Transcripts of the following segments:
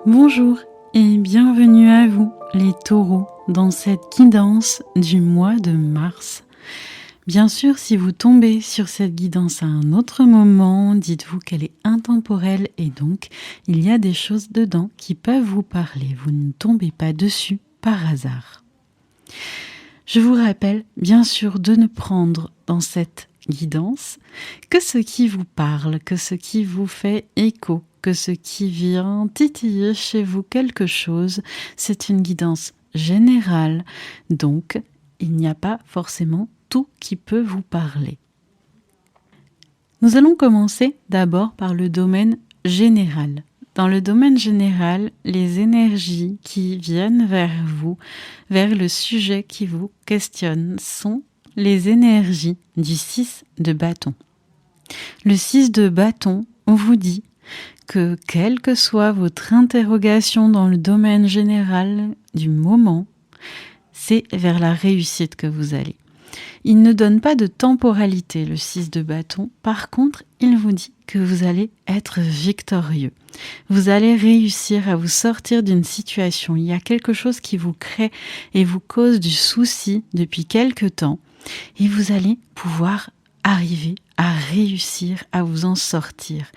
Bonjour et bienvenue à vous les taureaux dans cette guidance du mois de mars. Bien sûr, si vous tombez sur cette guidance à un autre moment, dites-vous qu'elle est intemporelle et donc il y a des choses dedans qui peuvent vous parler. Vous ne tombez pas dessus par hasard. Je vous rappelle bien sûr de ne prendre dans cette guidance que ce qui vous parle, que ce qui vous fait écho, que ce qui vient titiller chez vous quelque chose. C'est une guidance générale, donc il n'y a pas forcément tout qui peut vous parler. Nous allons commencer d'abord par le domaine général. Dans le domaine général, les énergies qui viennent vers vous, vers le sujet qui vous questionne, sont les énergies du 6 de bâton. Le 6 de bâton, on vous dit que quelle que soit votre interrogation dans le domaine général du moment, c'est vers la réussite que vous allez. Il ne donne pas de temporalité, le 6 de bâton. Par contre, il vous dit que vous allez être victorieux. Vous allez réussir à vous sortir d'une situation. Il y a quelque chose qui vous crée et vous cause du souci depuis quelque temps. Et vous allez pouvoir arriver à réussir à vous en sortir.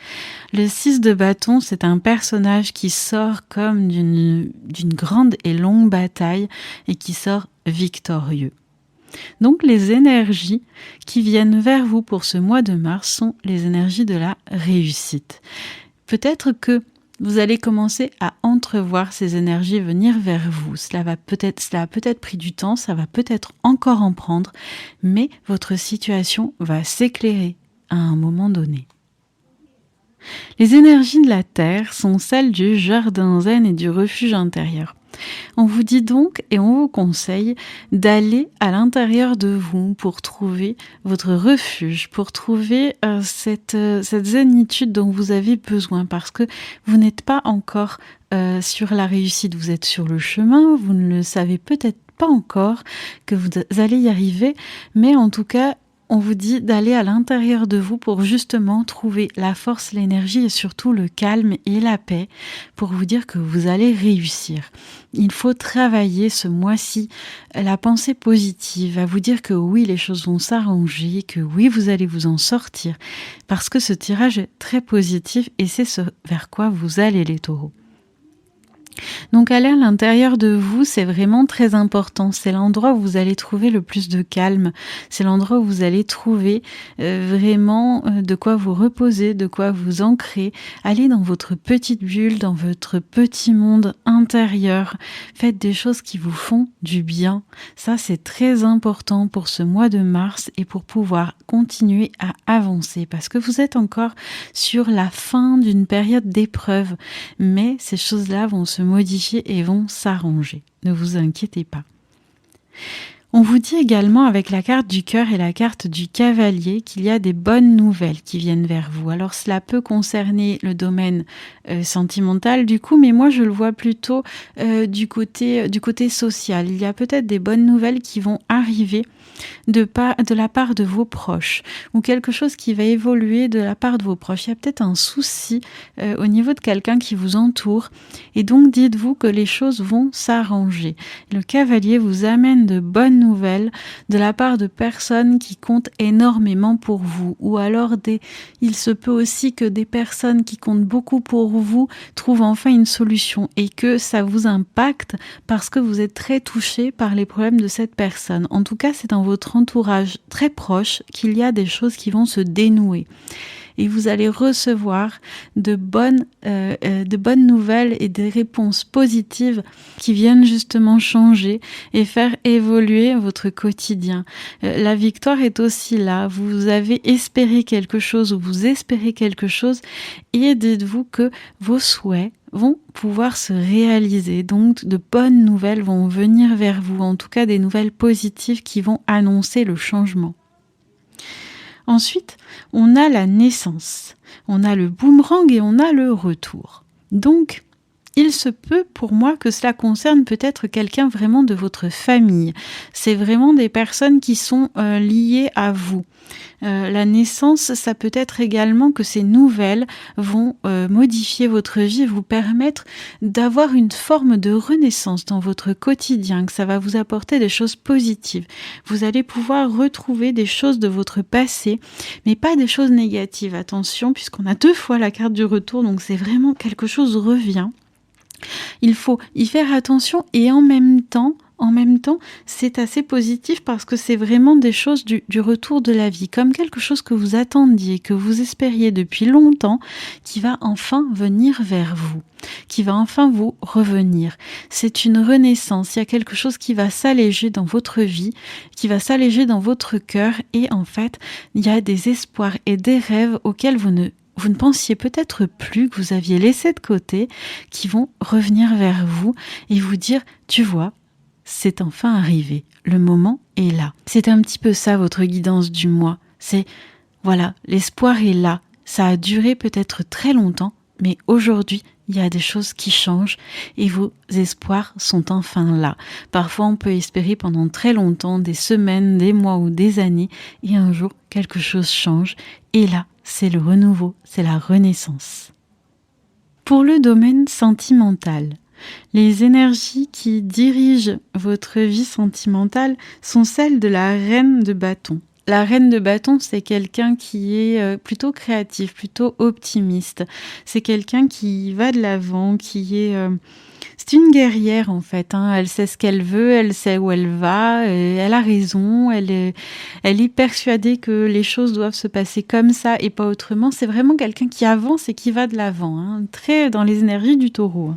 Le 6 de bâton, c'est un personnage qui sort comme d'une grande et longue bataille et qui sort victorieux. Donc les énergies qui viennent vers vous pour ce mois de mars sont les énergies de la réussite. Peut-être que vous allez commencer à entrevoir ces énergies venir vers vous. Cela a peut-être pris du temps, ça va peut-être encore en prendre, mais votre situation va s'éclairer à un moment donné. Les énergies de la terre sont celles du jardin zen et du refuge intérieur. On vous dit donc et on vous conseille d'aller à l'intérieur de vous pour trouver votre refuge, pour trouver cette zénitude dont vous avez besoin parce que vous n'êtes pas encore sur la réussite, vous êtes sur le chemin, vous ne le savez peut-être pas encore que vous allez y arriver, mais en tout cas, on vous dit d'aller à l'intérieur de vous pour justement trouver la force, l'énergie et surtout le calme et la paix pour vous dire que vous allez réussir. Il faut travailler ce mois-ci la pensée positive, à vous dire que oui, les choses vont s'arranger, que oui, vous allez vous en sortir parce que ce tirage est très positif et c'est ce vers quoi vous allez les taureaux. Donc aller à l'intérieur de vous, c'est vraiment très important. C'est l'endroit où vous allez trouver le plus de calme. C'est l'endroit où vous allez trouver vraiment de quoi vous reposer, de quoi vous ancrer. Allez dans votre petite bulle, dans votre petit monde intérieur. Faites des choses qui vous font du bien. Ça, c'est très important pour ce mois de mars et pour pouvoir continuer à avancer parce que vous êtes encore sur la fin d'une période d'épreuve. Mais ces choses-là vont se modifier et vont s'arranger. Ne vous inquiétez pas. On vous dit également avec la carte du cœur et la carte du cavalier qu'il y a des bonnes nouvelles qui viennent vers vous. Alors cela peut concerner le domaine sentimental du coup, mais moi je le vois plutôt du côté social. Il y a peut-être des bonnes nouvelles qui vont arriver de la part de vos proches ou quelque chose qui va évoluer de la part de vos proches. Il y a peut-être un souci au niveau de quelqu'un qui vous entoure et donc dites-vous que les choses vont s'arranger. Le cavalier vous amène de bonnes nouvelles de la part de personnes qui comptent énormément pour vous ou alors il se peut aussi que des personnes qui comptent beaucoup pour vous trouvent enfin une solution et que ça vous impacte parce que vous êtes très touché par les problèmes de cette personne. En tout cas, c'est dans votre entourage très proche qu'il y a des choses qui vont se dénouer. Et vous allez recevoir de bonnes nouvelles et des réponses positives qui viennent justement changer et faire évoluer votre quotidien. La victoire est aussi là. Vous avez espéré quelque chose ou vous espérez quelque chose et dites-vous que vos souhaits vont pouvoir se réaliser. Donc, de bonnes nouvelles vont venir vers vous, en tout cas des nouvelles positives qui vont annoncer le changement. Ensuite, on a la naissance, on a le boomerang et on a le retour. Donc, il se peut pour moi que cela concerne peut-être quelqu'un vraiment de votre famille. C'est vraiment des personnes qui sont liées à vous. La naissance, ça peut être également que ces nouvelles vont modifier votre vie, vous permettre d'avoir une forme de renaissance dans votre quotidien, que ça va vous apporter des choses positives. Vous allez pouvoir retrouver des choses de votre passé, mais pas des choses négatives. Attention, puisqu'on a 2 fois la carte du retour, donc c'est vraiment quelque chose revient. Il faut y faire attention et en même temps, c'est assez positif parce que c'est vraiment des choses du retour de la vie, comme quelque chose que vous attendiez, que vous espériez depuis longtemps, qui va enfin venir vers vous, qui va enfin vous revenir. C'est une renaissance, il y a quelque chose qui va s'alléger dans votre vie, qui va s'alléger dans votre cœur et en fait, il y a des espoirs et des rêves auxquels vous ne pensiez peut-être plus, que vous aviez laissé de côté, qui vont revenir vers vous et vous dire, tu vois, c'est enfin arrivé, le moment est là. C'est un petit peu ça votre guidance du mois, c'est, voilà, l'espoir est là, ça a duré peut-être très longtemps, mais aujourd'hui, il y a des choses qui changent et vos espoirs sont enfin là. Parfois, on peut espérer pendant très longtemps, des semaines, des mois ou des années, et un jour, quelque chose change, et là, c'est le renouveau, c'est la renaissance. Pour le domaine sentimental, les énergies qui dirigent votre vie sentimentale sont celles de la reine de bâton. La reine de bâton, c'est quelqu'un qui est plutôt créatif, plutôt optimiste. C'est quelqu'un qui va de l'avant, qui est... C'est une guerrière en fait, Elle sait ce qu'elle veut, elle sait où elle va, elle a raison, elle est persuadée que les choses doivent se passer comme ça et pas autrement. C'est vraiment quelqu'un qui avance et qui va de l'avant, très dans les énergies du taureau.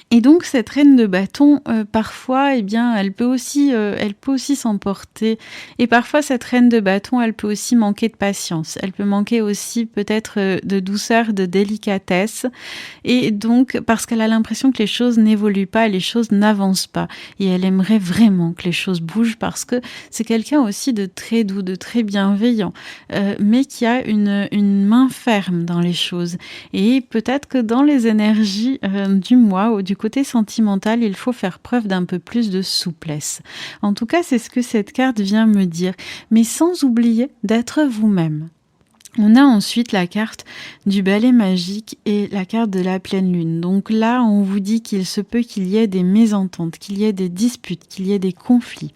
Et donc cette reine de bâton, parfois, elle peut aussi s'emporter. Et parfois cette reine de bâton, elle peut aussi manquer de patience. Elle peut manquer aussi peut-être de douceur, de délicatesse. Et donc parce qu'elle a l'impression que les choses n'évoluent pas, les choses n'avancent pas. Et elle aimerait vraiment que les choses bougent parce que c'est quelqu'un aussi de très doux, de très bienveillant, mais qui a une main ferme dans les choses. Et peut-être que dans les énergies du mois ou du côté sentimental, il faut faire preuve d'un peu plus de souplesse. En tout cas, c'est ce que cette carte vient me dire, mais sans oublier d'être vous-même. On a ensuite la carte du balai magique et la carte de la pleine lune. Donc là, on vous dit qu'il se peut qu'il y ait des mésententes, qu'il y ait des disputes, qu'il y ait des conflits.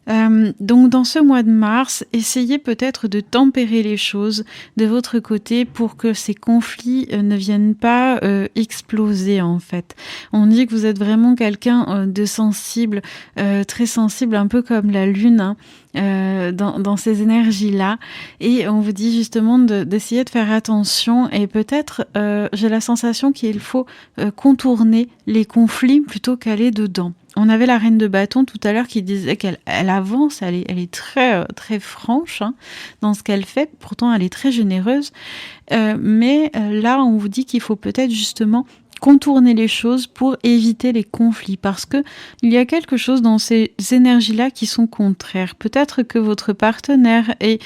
Donc dans ce mois de mars, essayez peut-être de tempérer les choses de votre côté pour que ces conflits ne viennent pas exploser en fait. On dit que vous êtes vraiment quelqu'un de sensible, très sensible, un peu comme la lune, dans ces énergies-là, et on vous dit justement d'essayer de faire attention et peut-être j'ai la sensation qu'il faut contourner les conflits plutôt qu'aller dedans. On avait la reine de bâton tout à l'heure qui disait qu'elle avance, elle est très très franche dans ce qu'elle fait. Pourtant, elle est très généreuse. Mais là, on vous dit qu'il faut peut-être justement contourner les choses pour éviter les conflits parce que il y a quelque chose dans ces énergies-là qui sont contraires. Peut-être que votre partenaire est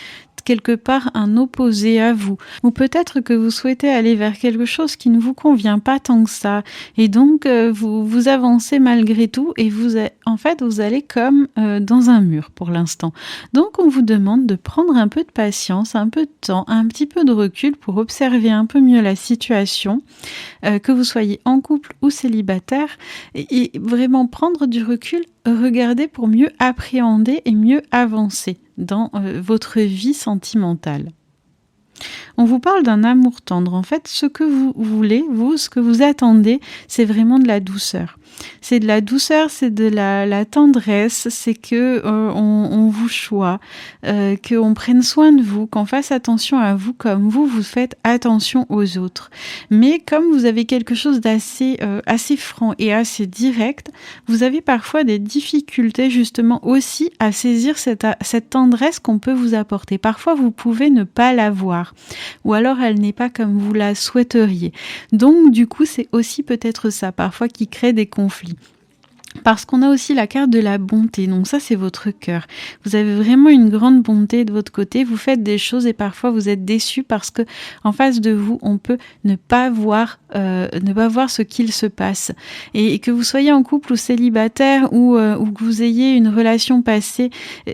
quelque part un opposé à vous, ou peut-être que vous souhaitez aller vers quelque chose qui ne vous convient pas tant que ça, et donc vous avancez malgré tout, et vous allez comme dans un mur pour l'instant. Donc on vous demande de prendre un peu de patience, un peu de temps, un petit peu de recul pour observer un peu mieux la situation, que vous soyez en couple ou célibataire, et vraiment prendre du recul, regarder pour mieux appréhender et mieux avancer dans votre vie sentimentale. On vous parle d'un amour tendre. En fait, ce que vous voulez, ce que vous attendez, c'est vraiment de la douceur. C'est de la douceur, c'est de la tendresse, c'est que on vous choisit, qu'on prenne soin de vous, qu'on fasse attention à vous comme vous faites attention aux autres. Mais comme vous avez quelque chose d'assez assez franc et assez direct, vous avez parfois des difficultés justement aussi à saisir cette tendresse qu'on peut vous apporter. Parfois, vous pouvez ne pas l'avoir, ou alors elle n'est pas comme vous la souhaiteriez. Donc du coup, c'est aussi peut-être ça, parfois qui crée des conflits. Parce qu'on a aussi la carte de la bonté, donc ça c'est votre cœur. Vous avez vraiment une grande bonté de votre côté, vous faites des choses et parfois vous êtes déçus parce que en face de vous, on peut ne pas voir ce qu'il se passe. Et que vous soyez en couple ou célibataire ou que vous ayez une relation passée,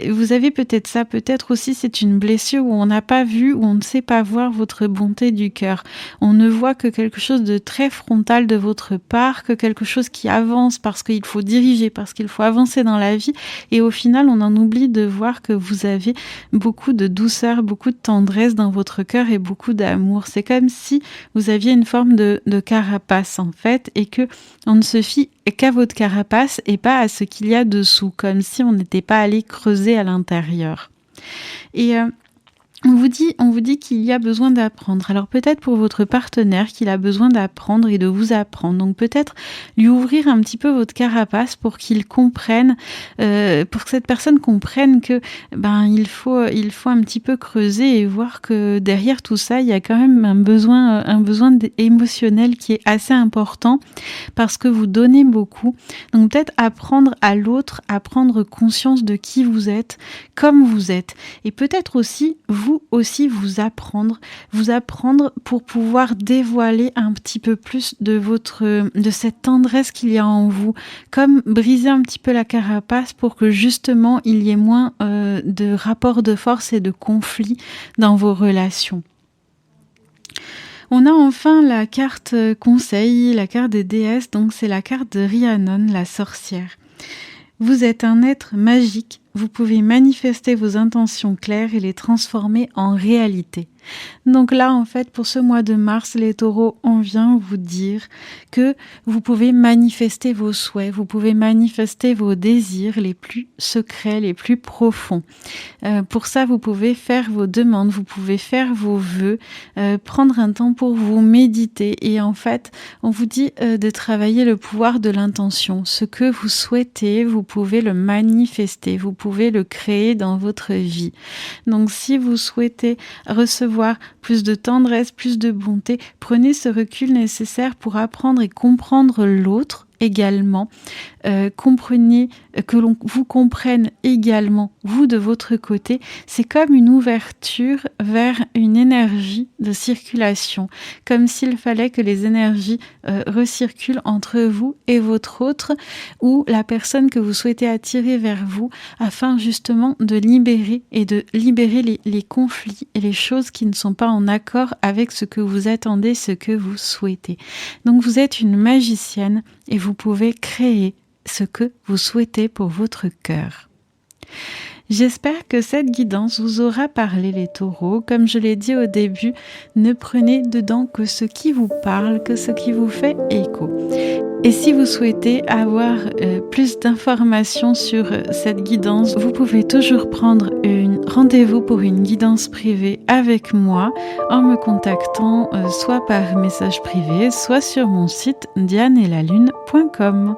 vous avez peut-être ça, peut-être aussi c'est une blessure où on n'a pas vu, où on ne sait pas voir votre bonté du cœur. On ne voit que quelque chose de très frontal de votre part, que quelque chose qui avance parce qu'il faut diriger, parce qu'il faut avancer dans la vie, et au final on en oublie de voir que vous avez beaucoup de douceur, beaucoup de tendresse dans votre cœur et beaucoup d'amour. C'est comme si vous aviez une forme de carapace en fait, et que on ne se fie qu'à votre carapace et pas à ce qu'il y a dessous, comme si on n'était pas allé creuser à l'intérieur. Et on vous dit qu'il y a besoin d'apprendre. Alors peut-être pour votre partenaire qu'il a besoin d'apprendre et de vous apprendre. Donc peut-être lui ouvrir un petit peu votre carapace pour qu'il comprenne, pour que cette personne comprenne que il faut un petit peu creuser et voir que derrière tout ça, il y a quand même un besoin émotionnel qui est assez important parce que vous donnez beaucoup. Donc peut-être apprendre à l'autre, à prendre conscience de qui vous êtes, comme vous êtes. Et peut-être aussi vous apprendre pour pouvoir dévoiler un petit peu plus de cette tendresse qu'il y a en vous, comme briser un petit peu la carapace pour que justement il y ait moins de rapports de force et de conflits dans vos relations. On a enfin la carte conseil, la carte des déesses, donc c'est la carte de Rhiannon, la sorcière. Vous êtes un être magique, vous pouvez manifester vos intentions claires et les transformer en réalité. Donc là, en fait, pour ce mois de mars, les taureaux, on vient vous dire que vous pouvez manifester vos souhaits, vous pouvez manifester vos désirs les plus secrets, les plus profonds. Pour ça, vous pouvez faire vos demandes, vous pouvez faire vos vœux, prendre un temps pour vous méditer. Et en fait, on vous dit de travailler le pouvoir de l'intention. Ce que vous souhaitez, vous pouvez le manifester, vous pouvez le créer dans votre vie. Donc, si vous souhaitez recevoir plus de tendresse, plus de bonté, prenez ce recul nécessaire pour apprendre et comprendre l'autre également. Comprenez que l'on vous comprenne également, vous de votre côté. C'est comme une ouverture vers une énergie de circulation, comme s'il fallait que les énergies recirculent entre vous et votre autre, ou la personne que vous souhaitez attirer vers vous, afin justement de libérer les conflits et les choses qui ne sont pas en accord avec ce que vous attendez, ce que vous souhaitez. Donc vous êtes une magicienne et vous pouvez créer ce que vous souhaitez pour votre cœur. J'espère que cette guidance vous aura parlé, les taureaux. Comme je l'ai dit au début, ne prenez dedans que ce qui vous parle, que ce qui vous fait écho. Et si vous souhaitez avoir plus d'informations sur cette guidance, vous pouvez toujours prendre rendez-vous pour une guidance privée avec moi en me contactant soit par message privé, soit sur mon site dianeelalune.com.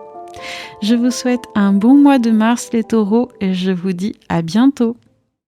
Je vous souhaite un bon mois de mars, les taureaux, et je vous dis à bientôt.